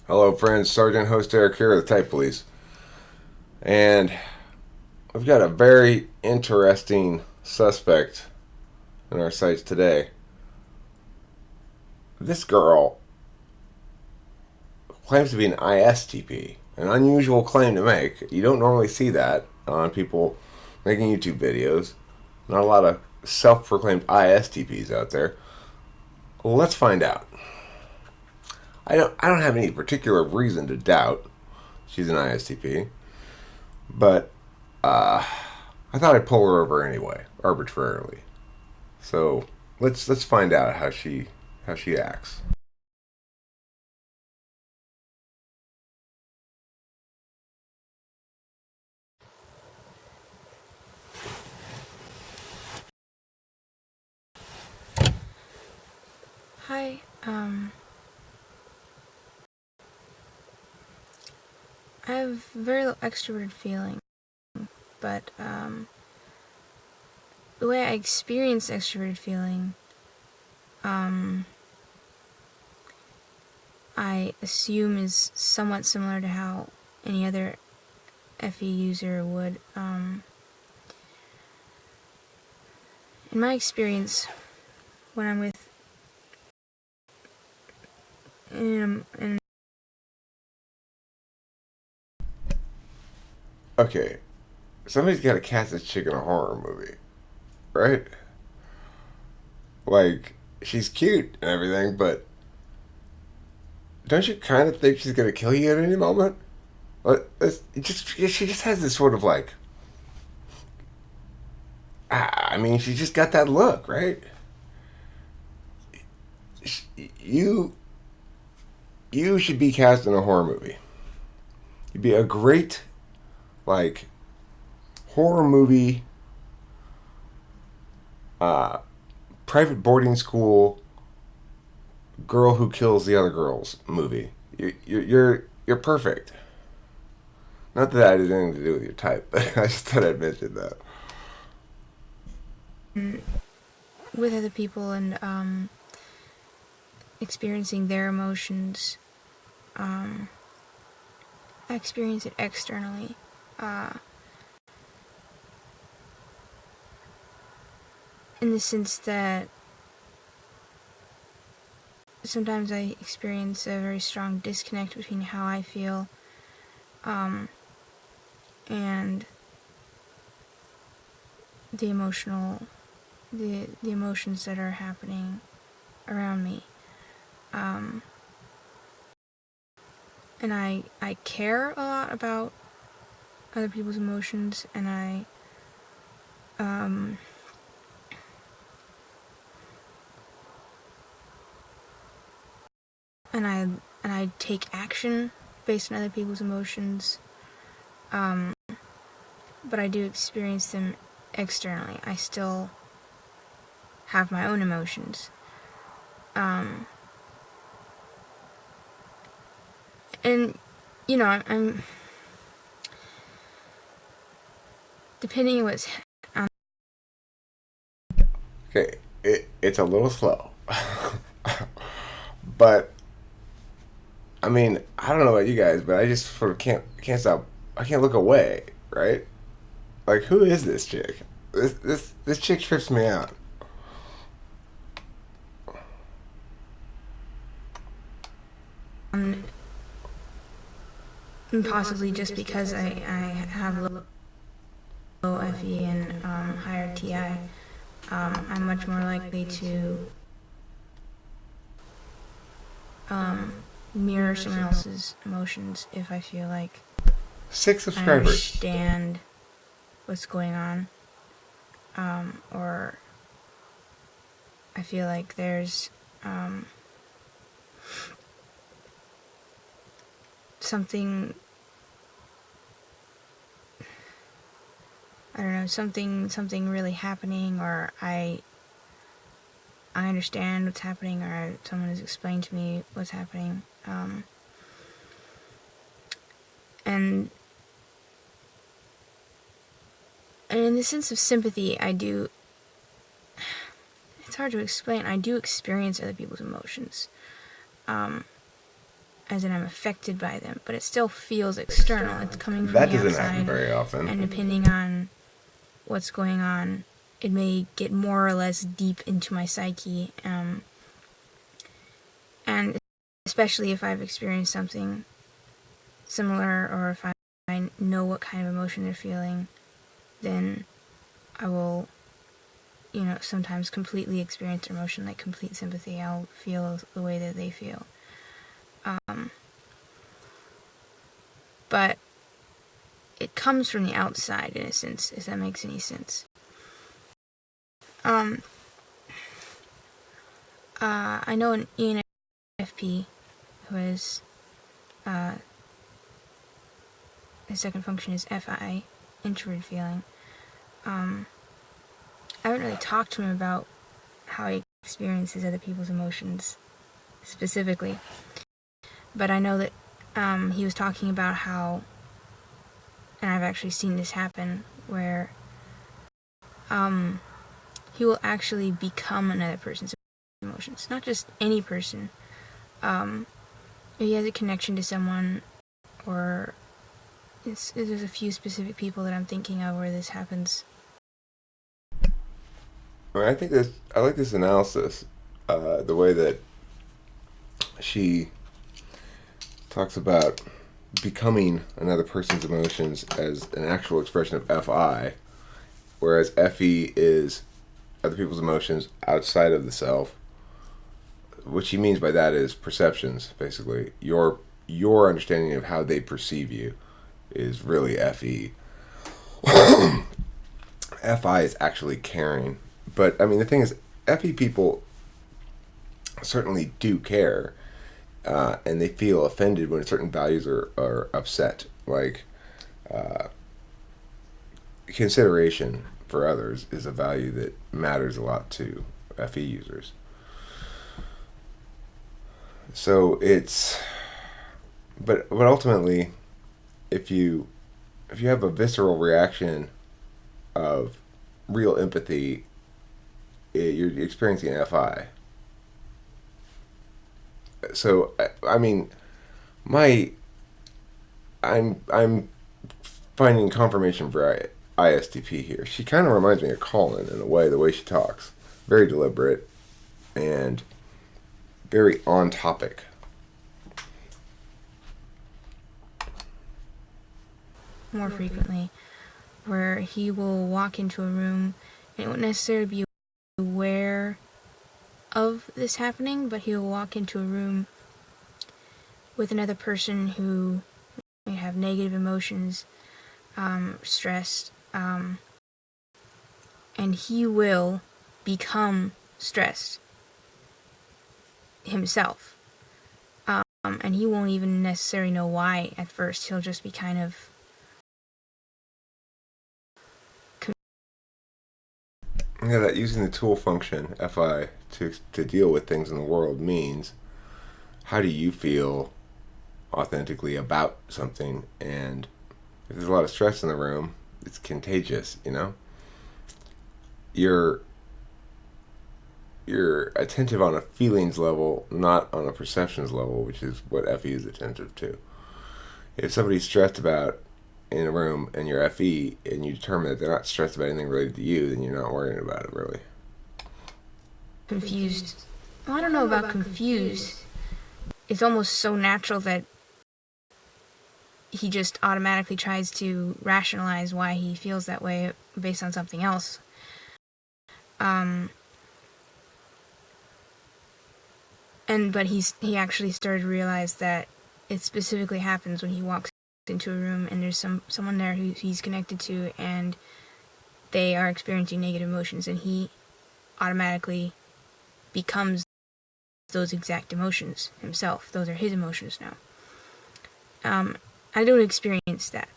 Hello, friends. Sergeant Host Eric here with the Type Police. And we've got a very interesting suspect in our sights today. This girl claims to be an ISTP, an unusual claim to make. You don't normally see that on people making YouTube videos. Not a lot of self proclaimed ISTPs out there. Well, let's find out. I don't have any particular reason to doubt she's an ISTP, but I thought I'd pull her over anyway, arbitrarily. So let's find out how she acts. Hi, I have very little extroverted feeling, but, the way I experience extroverted feeling, I assume is somewhat similar to how any other FE user would. In my experience, when I'm with, in Okay, somebody's got to cast this chick in a horror movie, right? Like she's cute and everything, but don't you kind of think she's gonna kill you at any moment? She just has this sort of like, I mean, she just got that look, right? You you should be cast in a horror movie. You'd be a great like horror movie, uh, private boarding school girl who kills the other girls movie. You're perfect. Not that that has anything to do with your type, but I just thought I'd mention that. with other people and, experiencing their emotions, I experience it externally. In the sense that sometimes I experience a very strong disconnect between how I feel and the emotional, the emotions that are happening around me. And I care a lot about other people's emotions, and um, I take action based on other people's emotions, but I do experience them externally. I still have my own emotions. And, I'm depending on what's Okay, it's a little slow, but I mean, I don't know about you guys, but I just sort of can't stop. I can't look away, right? Like, who is this chick? This chick trips me out. possibly just because I have low FE and higher TI. I'm much more likely to mirror someone else's emotions if I feel like Six I subscribers. understand what's going on, or I feel like there's something, I don't know, something really happening, or I understand what's happening, or someone has explained to me what's happening, and in the sense of sympathy, I do. It's hard to explain. I do experience other people's emotions, as in I'm affected by them, but it still feels external. It's coming from That the doesn't happen outside, very often. and depending on what's going on, it may get more or less deep into my psyche, and especially if I've experienced something similar, or if I know what kind of emotion they're feeling, then I will, sometimes completely experience their emotion, like complete sympathy. I'll feel the way that they feel. But it comes from the outside, in a sense, if that makes any sense. I know an ENFP who is, his second function is FI, introverted feeling. I haven't really talked to him about how he experiences other people's emotions specifically, but I know that he was talking about how, and I've actually seen this happen, where he will actually become another person's emotions. Not just any person. If he has a connection to someone, or there's a few specific people that I'm thinking of where this happens. I like this analysis, the way that she talks about becoming another person's emotions as an actual expression of FI, whereas FE is other people's emotions outside of the self. What she means by that is perceptions, basically. Your understanding of how they perceive you is really FE. FI is actually caring. But I mean, the thing is, FE people certainly do care, and they feel offended when certain values are upset. Like, consideration for others is a value that matters a lot to FE users. So but ultimately, if you have a visceral reaction of real empathy, you're experiencing FI. So I mean, my I'm finding confirmation for ISTP here. She kind of reminds me of Colin in a way, the way she talks, very deliberate and very on topic. More frequently, where he will walk into a room and it won't necessarily be aware of this happening, but he'll walk into a room with another person who may have negative emotions, stressed, and he will become stressed himself. And he won't even necessarily know why at first. He'll just be kind of That using the tool function FI to deal with things in the world means, how do you feel authentically about something? And if there's a lot of stress in the room, it's contagious. You're attentive on a feelings level, not on a perceptions level, which is what FE is attentive to. If somebody's stressed about in a room and you're FE and you determine that they're not stressed about anything related to you, then you're not worrying about it really. confused. Well, I don't know about confused. It's almost so natural that he just automatically tries to rationalize why he feels that way based on something else. But he actually started to realize that it specifically happens when he walks into a room and there's someone there who he's connected to and they are experiencing negative emotions, and he automatically becomes those exact emotions himself. Those are his emotions now. I don't experience that.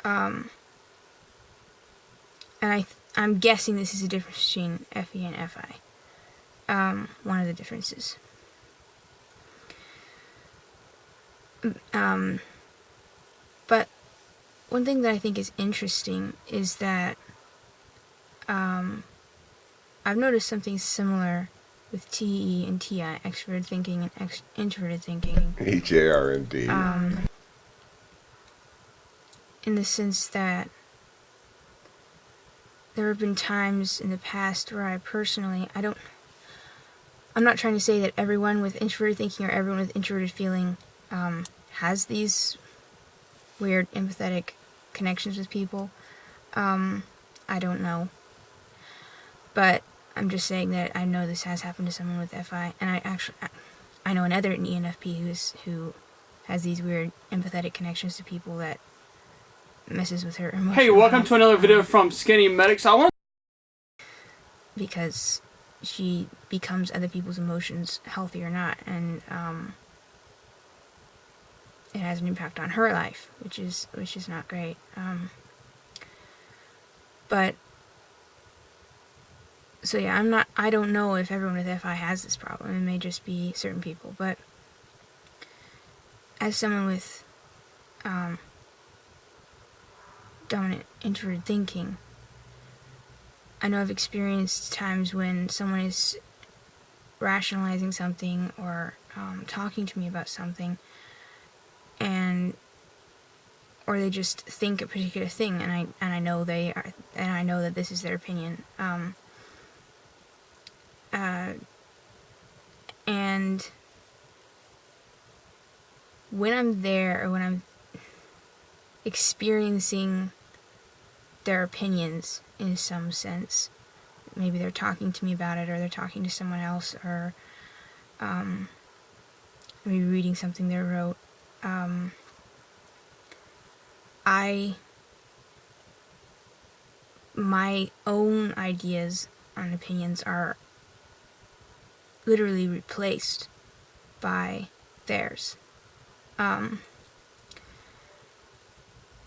And I'm guessing this is a difference between FE and FI. One of the differences. But one thing that I think is interesting is that I've noticed something similar with TE and TI, extroverted thinking and introverted thinking. HARMD. In the sense that there have been times in the past where I personally, I'm not trying to say that everyone with introverted thinking or everyone with introverted feeling has these weird empathetic connections with people. I don't know. But I'm just saying that I know this has happened to someone with FI, and I know another ENFP who has these weird empathetic connections to people that messes with her emotional Hey, welcome health, to another video from Skinny Medics. because she becomes other people's emotions, healthy or not, and it has an impact on her life, which is not great. But so yeah, I don't know if everyone with FI has this problem. It may just be certain people, but as someone with dominant introverted thinking, I know I've experienced times when someone is rationalizing something or talking to me about something, or they just think a particular thing, and I know they are, and I know that this is their opinion. And when I'm there, or when I'm experiencing their opinions in some sense, maybe they're talking to me about it, or they're talking to someone else, or maybe reading something they wrote, my own ideas and opinions are literally replaced by theirs.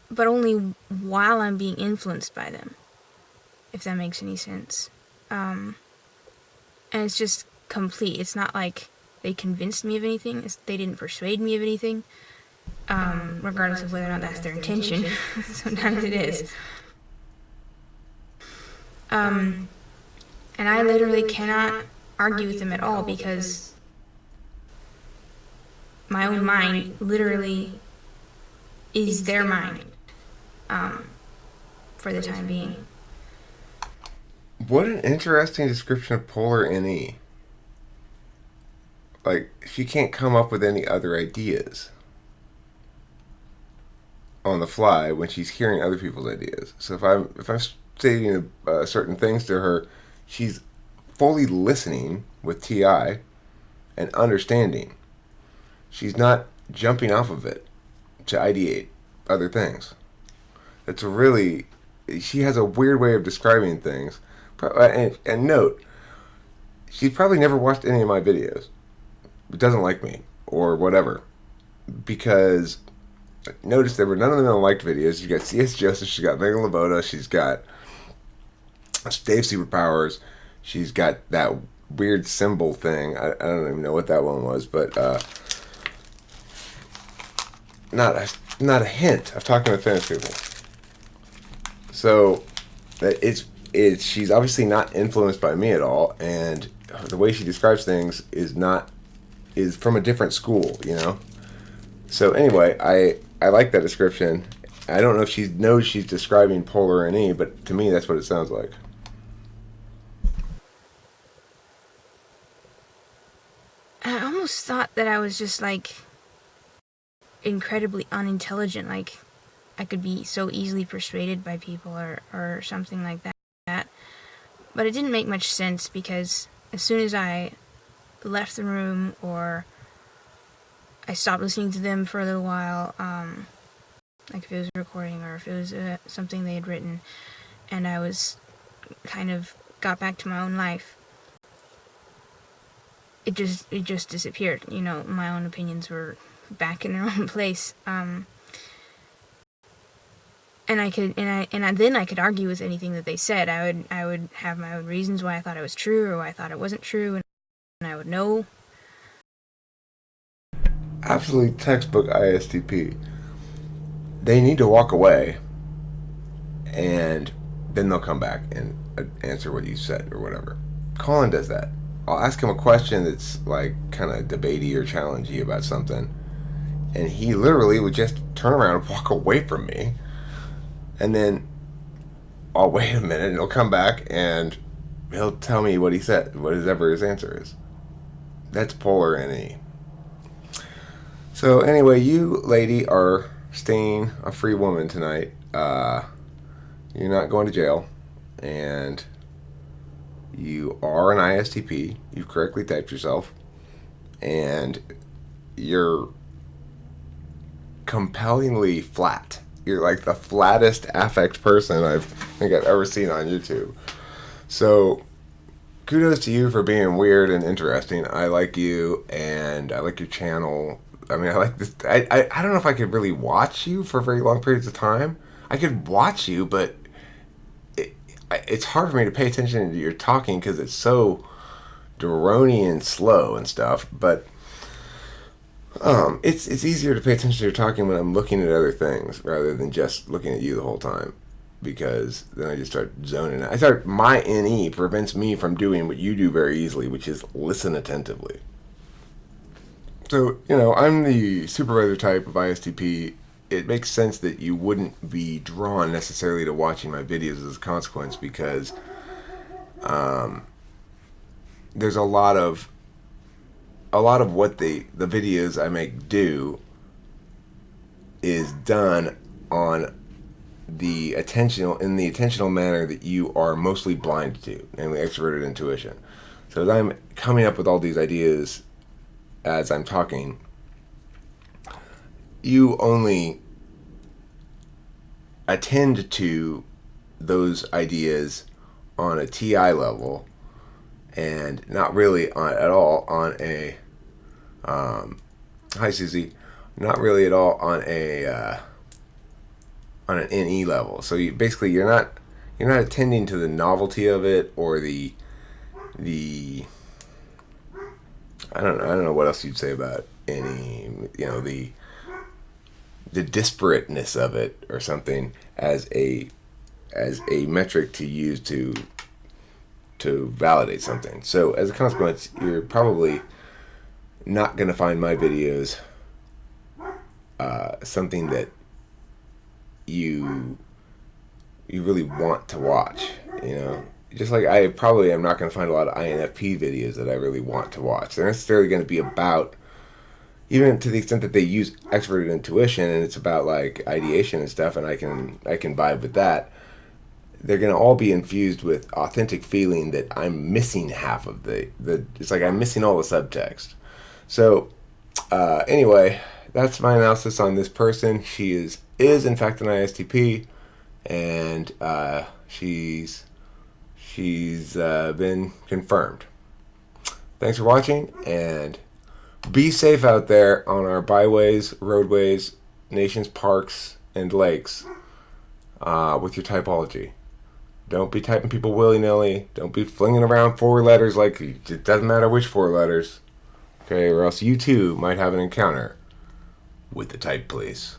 But only while I'm being influenced by them, if that makes any sense. And it's just complete. It's not like they convinced me of anything. They didn't persuade me of anything, regardless of whether or not that's their intention. Sometimes it is. And I literally cannot argue with them at all, because my own mind literally is their mind, for the time being. What an interesting description of polar NE. Like, she can't come up with any other ideas on the fly when she's hearing other people's ideas. So if I'm stating certain things to her, she's fully listening with TI and understanding. She's not jumping off of it to ideate other things. It's she has a weird way of describing things. And note, she's probably never watched any of my videos. Doesn't like me or whatever, because notice there were none of them liked videos. You got C.S. Joseph, she's got Megan Laboda, she's got Dave Superpowers, she's got that weird symbol thing. I don't even know what that one was, but not a hint of talking with famous people. So she's obviously not influenced by me at all, and the way she describes things is from a different school, you know. So anyway, I like that description. I don't know if she knows she's describing polar NE, but to me that's what it sounds like. I almost thought that I was just like incredibly unintelligent, like I could be so easily persuaded by people or something like that. But it didn't make much sense, because as soon as I left the room, or I stopped listening to them for a little while, like if it was a recording or if it was something they had written, and I was kind of got back to my own life, it just disappeared. You know, my own opinions were back in their own place. And then I could argue with anything that they said. I would have my own reasons why I thought it was true or why I thought it wasn't true, and I would know. Absolutely textbook ISTP. They need to walk away, and then they'll come back and answer what you said or whatever. Colin does that. I'll ask him a question that's like kind of debatey or challengey about something, and he literally would just turn around and walk away from me, and then I'll wait a minute and he'll come back and he'll tell me what he said, whatever his answer is. That's polar NE. So anyway, you lady are staying a free woman tonight. You're not going to jail, and you are an ISTP. You've correctly typed yourself, and you're compellingly flat. You're like the flattest affect person I think I've ever seen on YouTube. So kudos to you for being weird and interesting. I like you, and I like your channel. I mean, I like this. I don't know if I could really watch you for very long periods of time. I could watch you, but it's hard for me to pay attention to your talking because it's so drony and slow and stuff. But it's easier to pay attention to your talking when I'm looking at other things rather than just looking at you the whole time, because then I just start zoning out. My NE prevents me from doing what you do very easily, which is listen attentively. So, I'm the supervisor type of ISTP. It makes sense that you wouldn't be drawn necessarily to watching my videos as a consequence, because there's a lot of what the videos I make do is done on the intentional manner that you are mostly blind to, namely extroverted intuition. So as I'm coming up with all these ideas as I'm talking, you only attend to those ideas on a TI level, and not really at all on a hi Susie, not really at all on an NE level. So you're not attending to the novelty of it, or the I don't know what else you'd say about NE, the disparateness of it or something as a metric to use to validate something. So as a consequence, you're probably not going to find my videos something that you really want to watch. Just like I probably am not going to find a lot of INFP videos that I really want to watch. They're necessarily going to be about, even to the extent that they use extroverted intuition and it's about like ideation and stuff, and I can vibe with that. They're going to all be infused with authentic feeling that I'm missing half of the it's like I'm missing all the subtext. So anyway, that's my analysis on this person. She is in fact an ISTP, and she's been confirmed. Thanks for watching, and be safe out there on our byways, roadways, nations, parks, and lakes with your typology. Don't be typing people willy-nilly. Don't be flinging around 4 letters like it doesn't matter which 4 letters. Okay, or else you too might have an encounter with the type police.